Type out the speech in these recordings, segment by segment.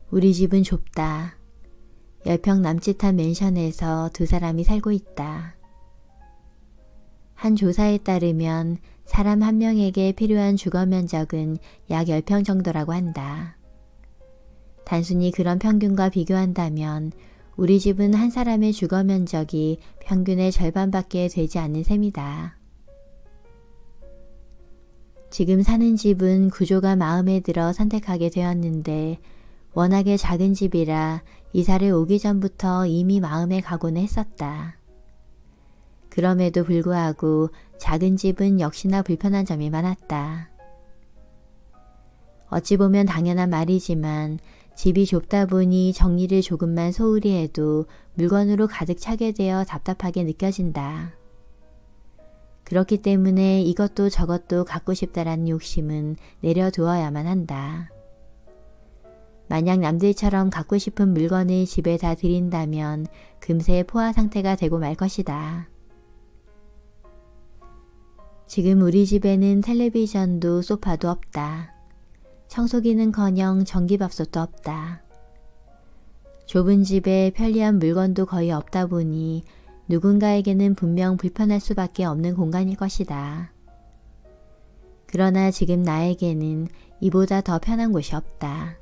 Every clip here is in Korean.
우리 집은 좁다. 10평 남짓한 맨션에서 2사람이 살고 있다. 한 조사에 따르면 사람 한 명에게 필요한 주거 면적은 약 10평 정도라고 한다. 단순히 그런 평균과 비교한다면 우리 집은 한 사람의 주거 면적이 평균의 절반밖에 되지 않는 셈이다. 지금 사는 집은 구조가 마음에 들어 선택하게 되었는데 워낙에 작은 집이라 이사를 오기 전부터 이미 마음에 각오는 했었다. 그럼에도 불구하고 작은 집은 역시나 불편한 점이 많았다. 어찌 보면 당연한 말이지만 집이 좁다 보니 정리를 조금만 소홀히 해도 물건으로 가득 차게 되어 답답하게 느껴진다. 그렇기 때문에 이것도 저것도 갖고 싶다라는 욕심은 내려두어야만 한다. 만약 남들처럼 갖고 싶은 물건을 집에 다 들인다면 금세 포화 상태가 되고 말 것이다. 지금 우리 집에는 텔레비전도 소파도 없다. 청소기는커녕 전기밥솥도 없다. 좁은 집에 편리한 물건도 거의 없다 보니 누군가에게는 분명 불편할 수밖에 없는 공간일 것이다. 그러나 지금 나에게는 이보다 더 편한 곳이 없다.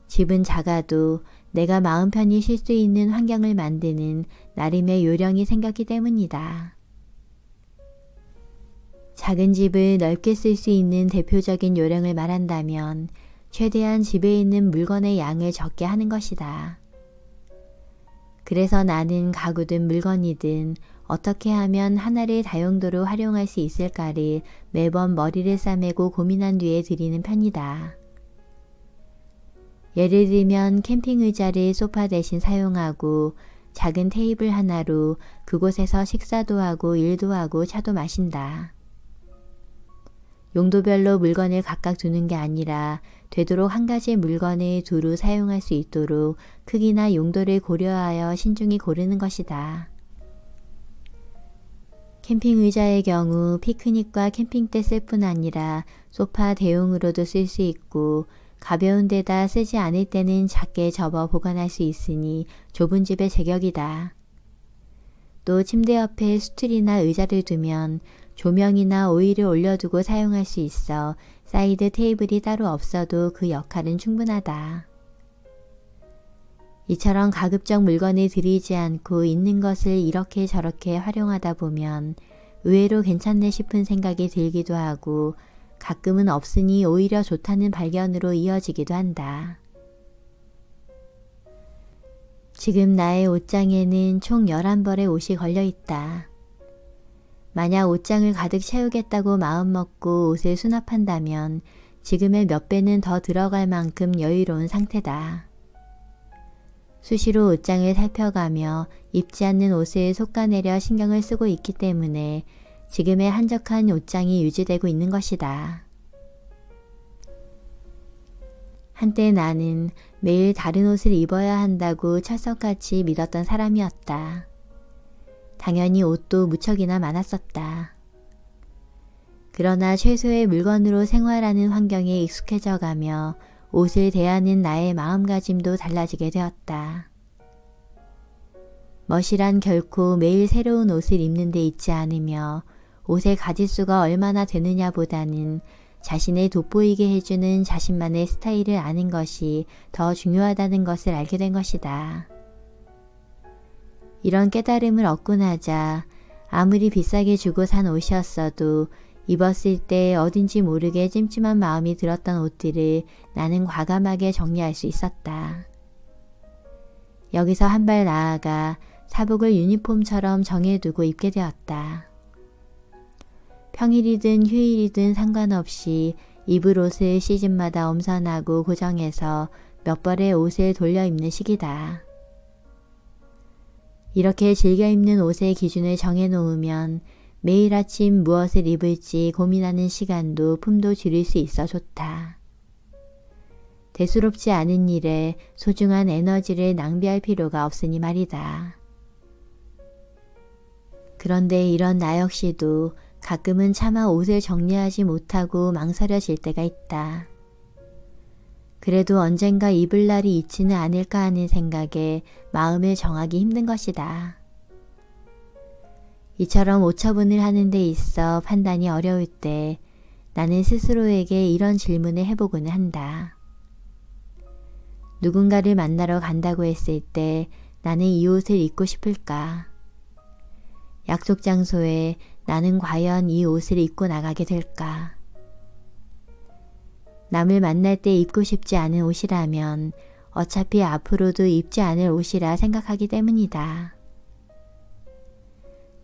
집은 작아도 내가 마음 편히 쉴 수 있는 환경을 만드는 나름의 요령이 생겼기 때문이다. 작은 집을 넓게 쓸 수 있는 대표적인 요령을 말한다면 최대한 집에 있는 물건의 양을 적게 하는 것이다. 그래서 나는 가구든 물건이든 어떻게 하면 하나를 다용도로 활용할 수 있을까를 매번 머리를 싸매고 고민한 뒤에 들이는 편이다. 예를 들면 캠핑 의자를 소파 대신 사용하고 작은 테이블 하나로 그곳에서 식사도 하고 일도 하고 차도 마신다. 용도별로 물건을 각각 두는 게 아니라 되도록 한 가지 물건을 두루 사용할 수 있도록 크기나 용도를 고려하여 신중히 고르는 것이다. 캠핑 의자의 경우 피크닉과 캠핑 때 쓸 뿐 아니라 소파 대용으로도 쓸 수 있고 가벼운 데다 쓰지 않을 때는 작게 접어 보관할 수 있으니 좁은 집의 제격이다. 또 침대 옆에 스툴이나 의자를 두면 조명이나 오일을 올려두고 사용할 수 있어 사이드 테이블이 따로 없어도 그 역할은 충분하다. 이처럼 가급적 물건을 들이지 않고 있는 것을 이렇게 저렇게 활용하다 보면 의외로 괜찮네 싶은 생각이 들기도 하고 가끔은 없으니 오히려 좋다는 발견으로 이어지기도 한다. 지금 나의 옷장에는 총 11벌의 옷이 걸려 있다. 만약 옷장을 가득 채우겠다고 마음먹고 옷을 수납한다면 지금의 몇 배는 더 들어갈 만큼 여유로운 상태다. 수시로 옷장을 살펴가며 입지 않는 옷을 솎아내려 신경을 쓰고 있기 때문에 지금의 한적한 옷장이 유지되고 있는 것이다. 한때 나는 매일 다른 옷을 입어야 한다고 철석같이 믿었던 사람이었다. 당연히 옷도 무척이나 많았었다. 그러나 최소의 물건으로 생활하는 환경에 익숙해져 가며 옷을 대하는 나의 마음가짐도 달라지게 되었다. 멋이란 결코 매일 새로운 옷을 입는 데 있지 않으며 옷의 가짓수가 얼마나 되느냐보다는 자신을 돋보이게 해주는 자신만의 스타일을 아는 것이 더 중요하다는 것을 알게 된 것이다. 이런 깨달음을 얻고 나자 아무리 비싸게 주고 산 옷이었어도 입었을 때 어딘지 모르게 찜찜한 마음이 들었던 옷들을 나는 과감하게 정리할 수 있었다. 여기서 한 발 나아가 사복을 유니폼처럼 정해두고 입게 되었다. 평일이든 휴일이든 상관없이 입을 옷을 시즌마다 엄선하고 고정해서 몇 벌의 옷을 돌려 입는 시기다. 이렇게 즐겨 입는 옷의 기준을 정해놓으면 매일 아침 무엇을 입을지 고민하는 시간도 품도 줄일 수 있어 좋다. 대수롭지 않은 일에 소중한 에너지를 낭비할 필요가 없으니 말이다. 그런데 이런 나 역시도 가끔은 차마 옷을 정리하지 못하고 망설여질 때가 있다. 그래도 언젠가 입을 날이 있지는 않을까 하는 생각에 마음을 정하기 힘든 것이다. 이처럼 오처분을 하는 데 있어 판단이 어려울 때 나는 스스로에게 이런 질문을 해보고는 한다. 누군가를 만나러 간다고 했을 때 나는 이 옷을 입고 싶을까? 약속 장소에 나는 과연 이 옷을 입고 나가게 될까? 남을 만날 때 입고 싶지 않은 옷이라면 어차피 앞으로도 입지 않을 옷이라 생각하기 때문이다.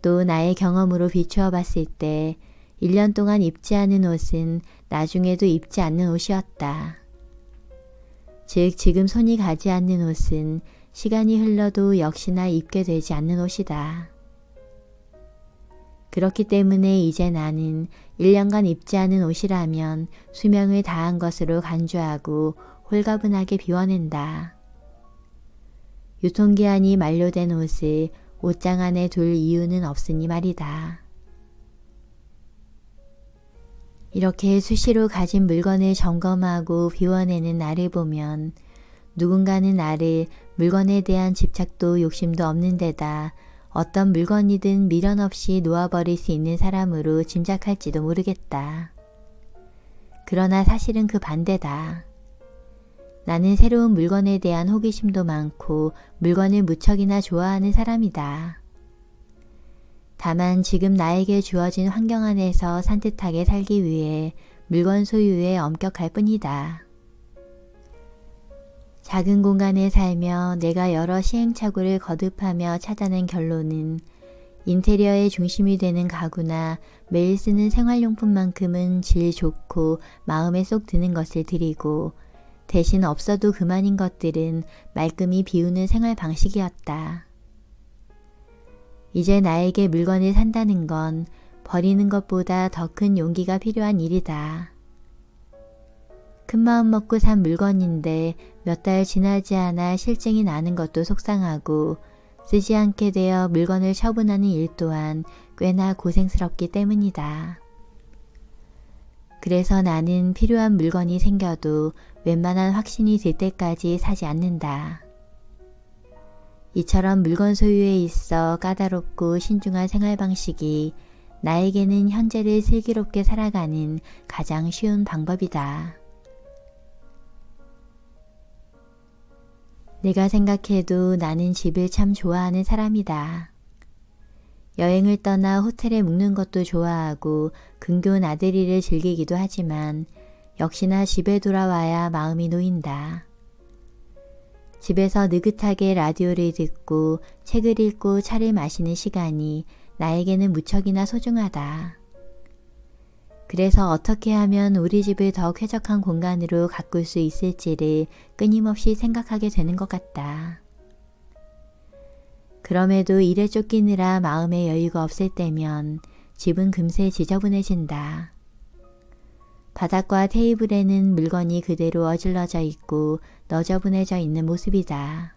또 나의 경험으로 비추어 봤을 때 1년 동안 입지 않은 옷은 나중에도 입지 않는 옷이었다. 즉 지금 손이 가지 않는 옷은 시간이 흘러도 역시나 입게 되지 않는 옷이다. 그렇기 때문에 이제 나는 1년간 입지 않은 옷이라면 수명을 다한 것으로 간주하고 홀가분하게 비워낸다. 유통기한이 만료된 옷을 옷장 안에 둘 이유는 없으니 말이다. 이렇게 수시로 가진 물건을 점검하고 비워내는 나를 보면 누군가는 나를 물건에 대한 집착도 욕심도 없는 데다 어떤 물건이든 미련 없이 놓아버릴 수 있는 사람으로 짐작할지도 모르겠다. 그러나 사실은 그 반대다. 나는 새로운 물건에 대한 호기심도 많고 물건을 무척이나 좋아하는 사람이다. 다만 지금 나에게 주어진 환경 안에서 산뜻하게 살기 위해 물건 소유에 엄격할 뿐이다. 작은 공간에 살며 내가 여러 시행착오를 거듭하며 찾아낸 결론은 인테리어의 중심이 되는 가구나 매일 쓰는 생활용품만큼은 질 좋고 마음에 쏙 드는 것을 드리고 대신 없어도 그만인 것들은 말끔히 비우는 생활 방식이었다. 이제 나에게 물건을 산다는 건 버리는 것보다 더 큰 용기가 필요한 일이다. 큰 마음 먹고 산 물건인데 몇 달 지나지 않아 실증이 나는 것도 속상하고 쓰지 않게 되어 물건을 처분하는 일 또한 꽤나 고생스럽기 때문이다. 그래서 나는 필요한 물건이 생겨도 웬만한 확신이 들 때까지 사지 않는다. 이처럼 물건 소유에 있어 까다롭고 신중한 생활 방식이 나에게는 현재를 슬기롭게 살아가는 가장 쉬운 방법이다. 내가 생각해도 나는 집을 참 좋아하는 사람이다. 여행을 떠나 호텔에 묵는 것도 좋아하고 근교 나들이를 즐기기도 하지만 역시나 집에 돌아와야 마음이 놓인다. 집에서 느긋하게 라디오를 듣고 책을 읽고 차를 마시는 시간이 나에게는 무척이나 소중하다. 그래서 어떻게 하면 우리 집을 더 쾌적한 공간으로 가꿀 수 있을지를 끊임없이 생각하게 되는 것 같다. 그럼에도 일에 쫓기느라 마음의 여유가 없을 때면 집은 금세 지저분해진다. 바닥과 테이블에는 물건이 그대로 어질러져 있고 너저분해져 있는 모습이다.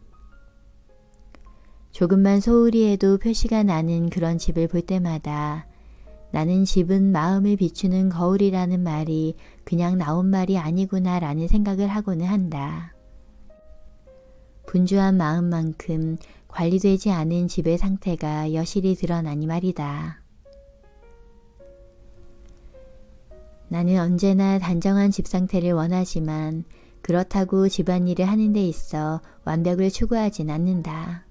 조금만 소홀히 해도 표시가 나는 그런 집을 볼 때마다 나는 집은 마음을 비추는 거울이라는 말이 그냥 나온 말이 아니구나 라는 생각을 하고는 한다. 분주한 마음만큼 관리되지 않은 집의 상태가 여실히 드러나니 말이다. 나는 언제나 단정한 집 상태를 원하지만 그렇다고 집안일을 하는 데 있어 완벽을 추구하진 않는다.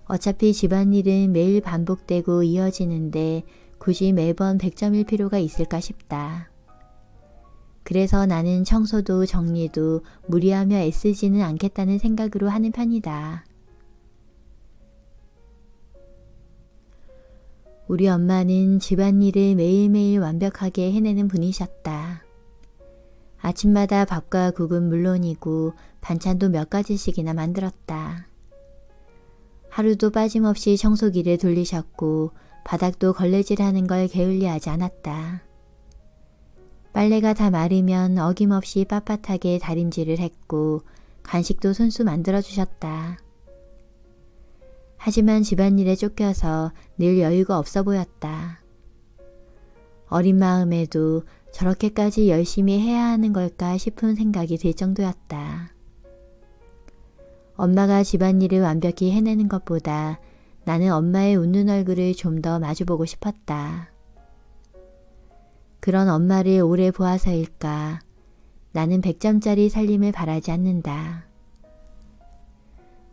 어차피 집안일은 매일 반복되고 이어지는데 굳이 매번 100점일 필요가 있을까 싶다. 그래서 나는 청소도 정리도 무리하며 애쓰지는 않겠다는 생각으로 하는 편이다. 우리 엄마는 집안일을 매일매일 완벽하게 해내는 분이셨다. 아침마다 밥과 국은 물론이고 반찬도 몇 가지씩이나 만들었다. 하루도 빠짐없이 청소기를 돌리셨고 바닥도 걸레질하는 걸 게을리하지 않았다. 빨래가 다 마르면 어김없이 빳빳하게 다림질을 했고 간식도 손수 만들어주셨다. 하지만 집안일에 쫓겨서 늘 여유가 없어 보였다. 어린 마음에도 저렇게까지 열심히 해야 하는 걸까 싶은 생각이 들 정도였다. 엄마가 집안일을 완벽히 해내는 것보다 나는 엄마의 웃는 얼굴을 좀 더 마주보고 싶었다. 그런 엄마를 오래 보아서일까 나는 100점짜리 살림을 바라지 않는다.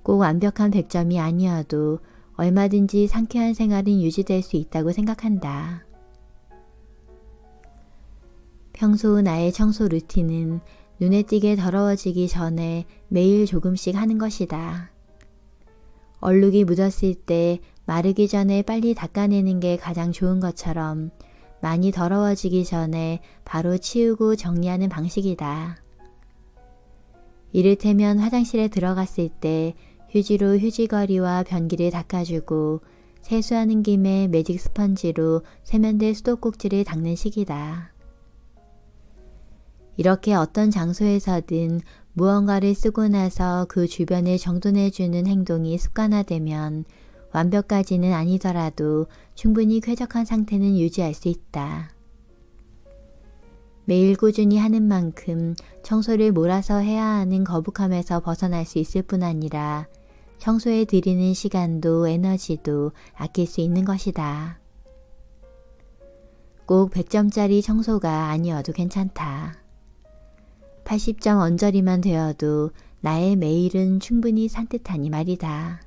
꼭 완벽한 100점이 아니어도 얼마든지 상쾌한 생활은 유지될 수 있다고 생각한다. 평소 나의 청소 루틴은 눈에 띄게 더러워지기 전에 매일 조금씩 하는 것이다. 얼룩이 묻었을 때 마르기 전에 빨리 닦아내는 게 가장 좋은 것처럼 많이 더러워지기 전에 바로 치우고 정리하는 방식이다. 이를테면 화장실에 들어갔을 때 휴지로 휴지거리와 변기를 닦아주고 세수하는 김에 매직 스펀지로 세면대 수도꼭지를 닦는 식이다. 이렇게 어떤 장소에서든 무언가를 쓰고 나서 그 주변을 정돈해주는 행동이 습관화되면 완벽까지는 아니더라도 충분히 쾌적한 상태는 유지할 수 있다. 매일 꾸준히 하는 만큼 청소를 몰아서 해야 하는 거북함에서 벗어날 수 있을 뿐 아니라 청소에 들이는 시간도 에너지도 아낄 수 있는 것이다. 꼭 100점짜리 청소가 아니어도 괜찮다. 80점 언저리만 되어도 나의 매일은 충분히 산뜻하니 말이다.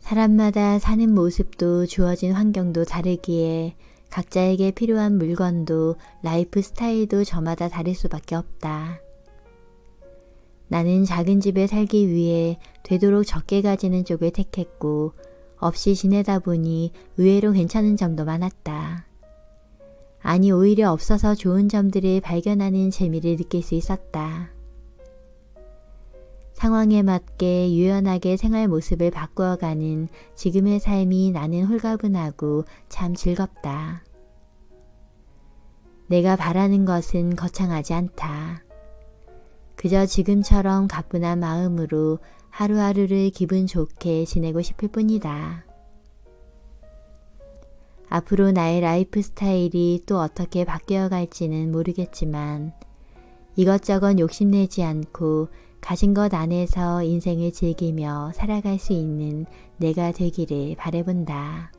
사람마다 사는 모습도 주어진 환경도 다르기에 각자에게 필요한 물건도 라이프 스타일도 저마다 다를 수밖에 없다. 나는 작은 집에 살기 위해 되도록 적게 가지는 쪽을 택했고 없이 지내다 보니 의외로 괜찮은 점도 많았다. 아니 오히려 없어서 좋은 점들을 발견하는 재미를 느낄 수 있었다. 상황에 맞게 유연하게 생활 모습을 바꾸어가는 지금의 삶이 나는 홀가분하고 참 즐겁다. 내가 바라는 것은 거창하지 않다. 그저 지금처럼 가뿐한 마음으로 하루하루를 기분 좋게 지내고 싶을 뿐이다. 앞으로 나의 라이프 스타일이 또 어떻게 바뀌어 갈지는 모르겠지만 이것저것 욕심내지 않고 가진 것 안에서 인생을 즐기며 살아갈 수 있는 내가 되기를 바라본다.